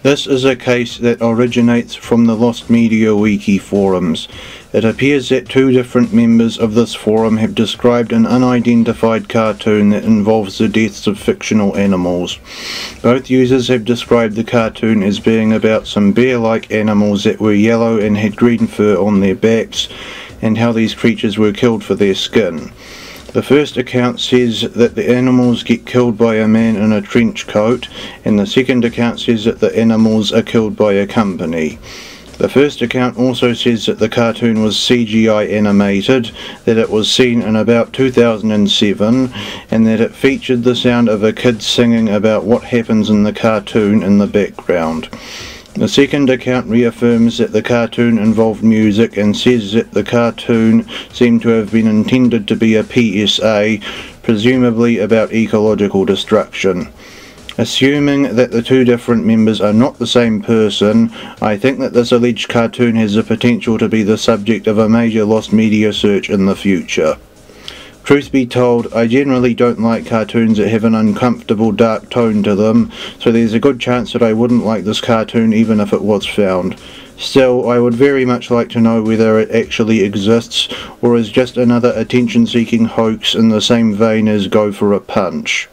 This is a case that originates from the Lost Media Wiki forums. It appears that two different members of this forum have described an unidentified cartoon that involves the deaths of fictional animals. Both users have described the cartoon as being about some bear-like animals that were yellow and had green fur on their backs, and how these creatures were killed for their skin. The first account says that the animals get killed by a man in a trench coat, and the second account says that the animals are killed by a company. The first account also says that the cartoon was CGI animated, that it was seen in about 2007, and that it featured the sound of a kid singing about what happens in the cartoon in the background. The second account reaffirms that the cartoon involved music and says that the cartoon seemed to have been intended to be a PSA, presumably about ecological destruction. Assuming that the two different members are not the same person, I think that this alleged cartoon has the potential to be the subject of a major lost media search in the future. Truth be told, I generally don't like cartoons that have an uncomfortable dark tone to them, so there's a good chance that I wouldn't like this cartoon even if it was found. Still, I would very much like to know whether it actually exists, or is just another attention-seeking hoax in the same vein as Go for a Punch.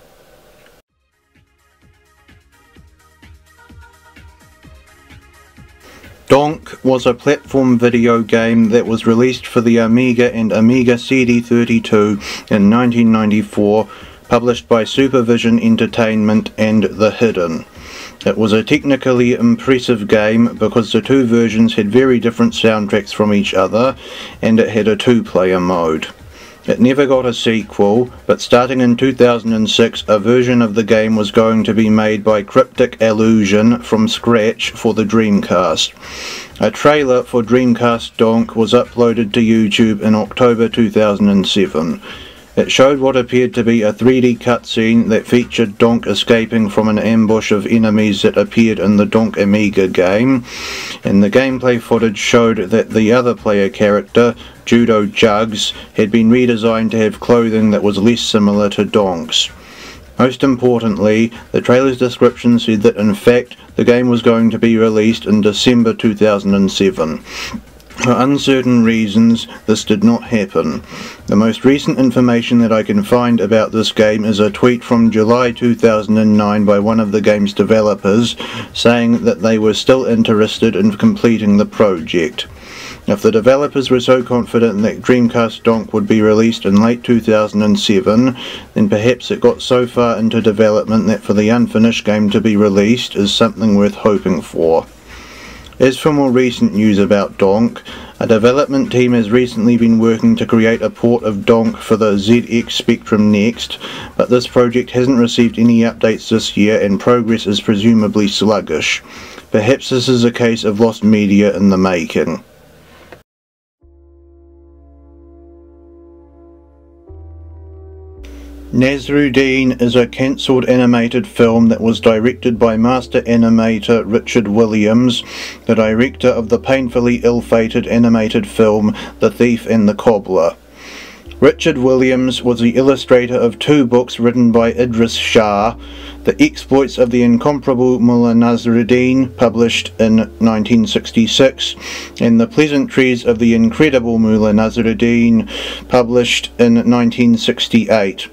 Donk was a platform video game that was released for the Amiga and Amiga CD32 in 1994, published by Supervision Entertainment and The Hidden. It was a technically impressive game because the two versions had very different soundtracks from each other, and it had a two-player mode. It never got a sequel, but starting in 2006 a version of the game was going to be made by Cryptic Illusion from scratch for the Dreamcast. A trailer for Dreamcast Donk was uploaded to YouTube in October 2007. It showed what appeared to be a 3D cutscene that featured Donk escaping from an ambush of enemies that appeared in the Donk Amiga game, and the gameplay footage showed that the other player character, Judo Jugs, had been redesigned to have clothing that was less similar to Donk's. Most importantly, the trailer's description said that in fact the game was going to be released in December 2007. For uncertain reasons, this did not happen. The most recent information that I can find about this game is a tweet from July 2009 by one of the game's developers saying that they were still interested in completing the project. If the developers were so confident that Dreamcast Donk would be released in late 2007, then perhaps it got so far into development that for the unfinished game to be released is something worth hoping for. As for more recent news about Donk, a development team has recently been working to create a port of Donk for the ZX Spectrum Next, but this project hasn't received any updates this year and progress is presumably sluggish. Perhaps this is a case of lost media in the making. Nezrudin is a cancelled animated film that was directed by master animator Richard Williams, the director of the painfully ill-fated animated film The Thief and the Cobbler. Richard Williams was the illustrator of two books written by Idris Shah, The Exploits of the Incomparable Mullah Nezrudin, published in 1966, and The Pleasantries of the Incredible Mullah Nezrudin, published in 1968.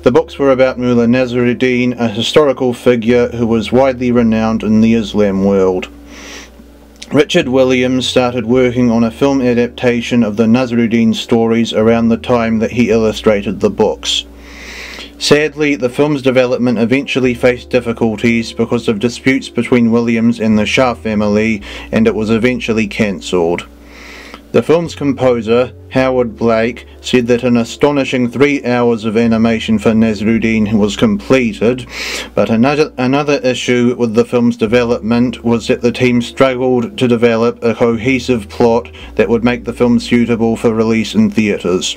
The books were about Mullah Nezrudin, a historical figure who was widely renowned in the Islam world. Richard Williams started working on a film adaptation of the Nezrudin stories around the time that he illustrated the books. Sadly, the film's development eventually faced difficulties because of disputes between Williams and the Shah family, and it was eventually cancelled. The film's composer, Howard Blake, said that an astonishing 3 hours of animation for Nezrudin was completed, but another issue with the film's development was that the team struggled to develop a cohesive plot that would make the film suitable for release in theatres.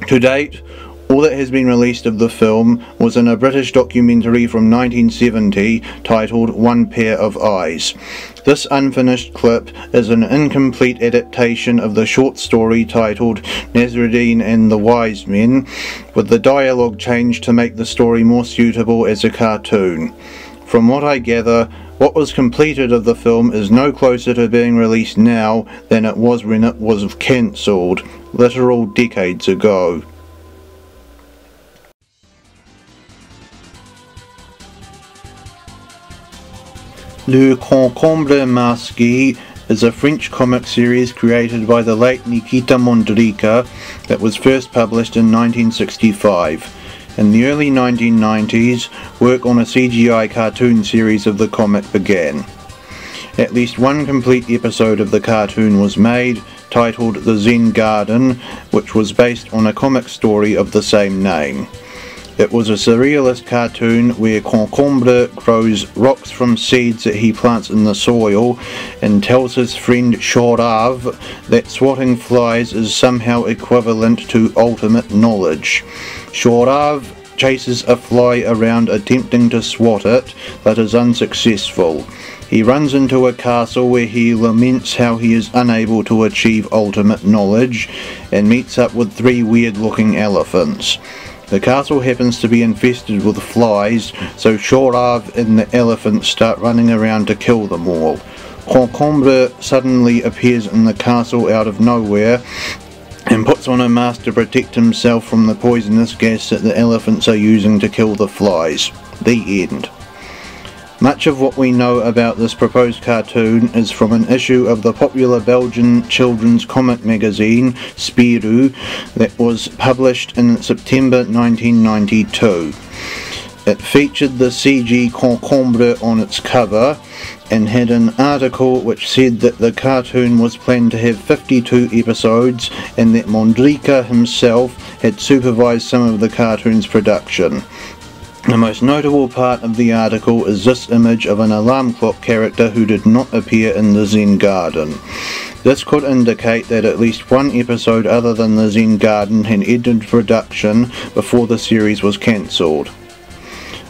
To date, all that has been released of the film was in a British documentary from 1970 titled One Pair of Eyes. This unfinished clip is an incomplete adaptation of the short story titled Nezrudin and the Wise Men, with the dialogue changed to make the story more suitable as a cartoon. From what I gather, What was completed of the film is no closer to being released now than it was when it was cancelled, literal decades ago. Le Concombre Masqué is a French comic series created by the late Nikita Mondrica that was first published in 1965. In the early 1990s, work on a CGI cartoon series of the comic began. At least one complete episode of the cartoon was made, titled The Zen Garden, which was based on a comic story of the same name. It was a surrealist cartoon where Concombre grows rocks from seeds that he plants in the soil and tells his friend Chorav that swatting flies is somehow equivalent to ultimate knowledge. Chorav chases a fly around attempting to swat it, but is unsuccessful. He runs into a castle where he laments how he is unable to achieve ultimate knowledge and meets up with 3 weird-looking elephants. The castle happens to be infested with flies, so Chorav and the elephants start running around to kill them all. Concombre suddenly appears in the castle out of nowhere and puts on a mask to protect himself from the poisonous gas that the elephants are using to kill the flies. The end. Much of what we know about this proposed cartoon is from an issue of the popular Belgian children's comic magazine, Spirou, that was published in September 1992. It featured the CG Concombre on its cover and had an article which said that the cartoon was planned to have 52 episodes and that Mondrica himself had supervised some of the cartoon's production. The most notable part of the article is this image of an alarm clock character who did not appear in the Zen Garden. This could indicate that at least one episode other than the Zen Garden had entered production before the series was cancelled.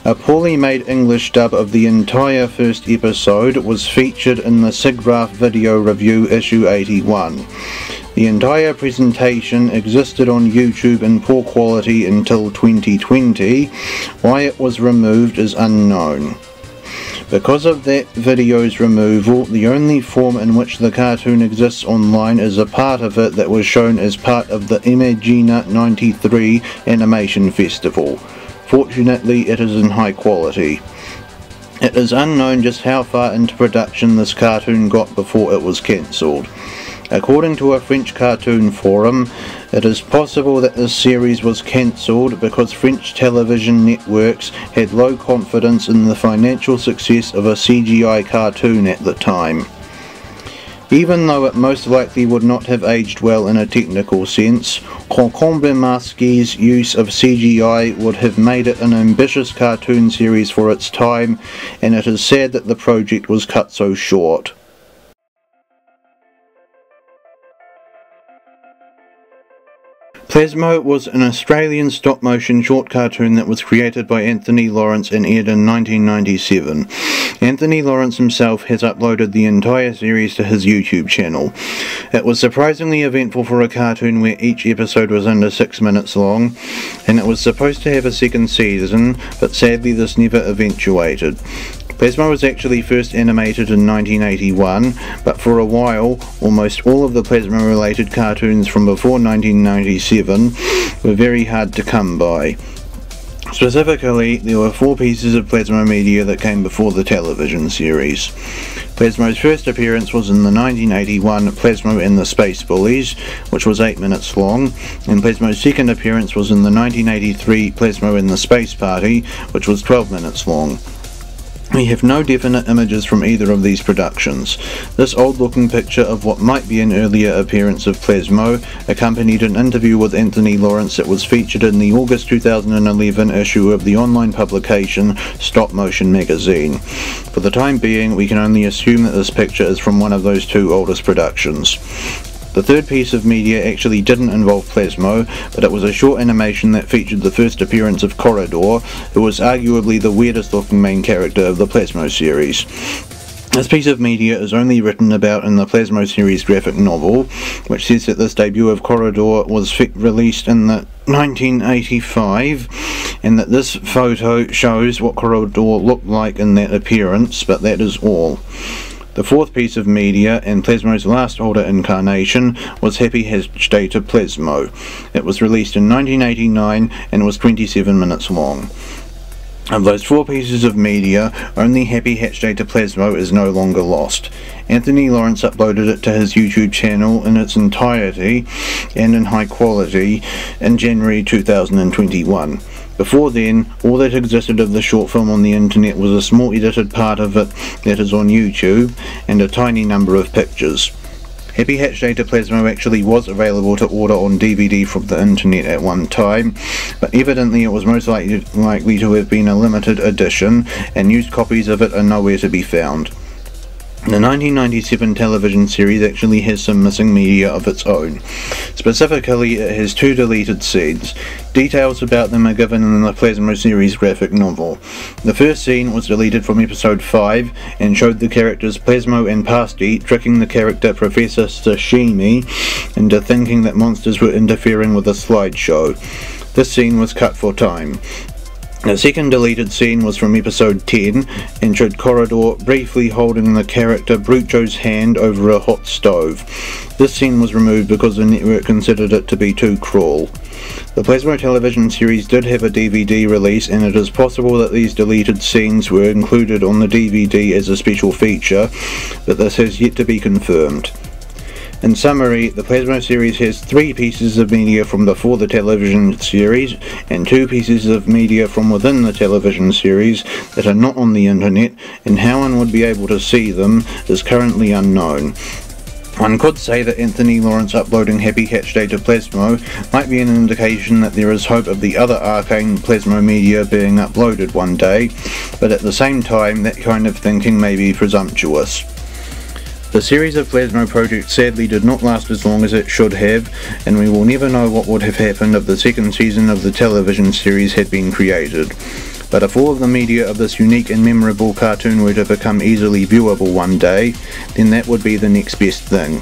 A poorly made English dub of the entire first episode was featured in the SIGGRAPH Video Review issue 81. The entire presentation existed on YouTube in poor quality until 2020. Why it was removed is unknown. Because of that video's removal, the only form in which the cartoon exists online is a part of it that was shown as part of the Imagina 93 Animation Festival. Fortunately, it is in high quality. It is unknown just how far into production this cartoon got before it was cancelled. According to a French cartoon forum, it is possible that this series was cancelled because French television networks had low confidence in the financial success of a CGI cartoon at the time. Even though it most likely would not have aged well in a technical sense, Concombre Masqué's use of CGI would have made it an ambitious cartoon series for its time, and it is sad that the project was cut so short. Plasmo was an Australian stop-motion short cartoon that was created by Anthony Lawrence and aired in 1997. Anthony Lawrence himself has uploaded the entire series to his YouTube channel. It was surprisingly eventful for a cartoon where each episode was under 6 minutes long, and it was supposed to have a second season, but sadly this never eventuated. Plasmo was actually first animated in 1981, but for a while, almost all of the Plasmo-related cartoons from before 1997 were very hard to come by. Specifically, there were 4 pieces of Plasmo media that came before the television series. Plasmo's first appearance was in the 1981 Plasmo and the Space Bullies, which was 8 minutes long, and Plasmo's second appearance was in the 1983 Plasmo and the Space Party, which was 12 minutes long. We have no definite images from either of these productions. This old-looking picture of what might be an earlier appearance of Plasmo accompanied an interview with Anthony Lawrence that was featured in the August 2011 issue of the online publication Stop Motion magazine. For the time being, we can only assume that this picture is from one of those 2 oldest productions. The third piece of media actually didn't involve Plasmo, but it was a short animation that featured the first appearance of Corridor, who was arguably the weirdest looking main character of the Plasmo series. This piece of media is only written about in the Plasmo series graphic novel, which says that this debut of Corridor was released in 1985, and that this photo shows what Corridor looked like in that appearance, but that is all. The fourth piece of media, and Plasmo's last older incarnation, was Happy Hatch Day to Plasmo. It was released in 1989 and was 27 minutes long. Of those four pieces of media, only Happy Hatch Day to Plasmo is no longer lost. Anthony Lawrence uploaded it to his YouTube channel in its entirety and in high quality in January 2021. Before then, all that existed of the short film on the internet was a small edited part of it that is on YouTube, and a tiny number of pictures. Happy Hatch Day to Plasmo actually was available to order on DVD from the internet at one time, but evidently it was most likely to have been a limited edition, and used copies of it are nowhere to be found. The 1997 television series actually has some missing media of its own. Specifically, it has two deleted scenes. Details about them are given in the Plasmo series graphic novel. The first scene was deleted from episode 5 and showed the characters Plasmo and Pasty tricking the character Professor Sashimi into thinking that monsters were interfering with a slideshow. This scene was cut for time. The second deleted scene was from episode 10 and showed Corridor briefly holding the character Brucho's hand over a hot stove. This scene was removed because the network considered it to be too cruel. The Plasmo television series did have a DVD release, and it is possible that these deleted scenes were included on the DVD as a special feature, but this has yet to be confirmed. In summary, the Plasmo series has 3 pieces of media from before the television series, and 2 pieces of media from within the television series that are not on the internet, and how one would be able to see them is currently unknown. One could say that Anthony Lawrence uploading Happy Hatch Day to Plasmo might be an indication that there is hope of the other arcane Plasmo media being uploaded one day, but at the same time that kind of thinking may be presumptuous. The series of Plasmo projects sadly did not last as long as it should have, and we will never know what would have happened if the second season of the television series had been created. But if all of the media of this unique and memorable cartoon were to become easily viewable one day, then that would be the next best thing.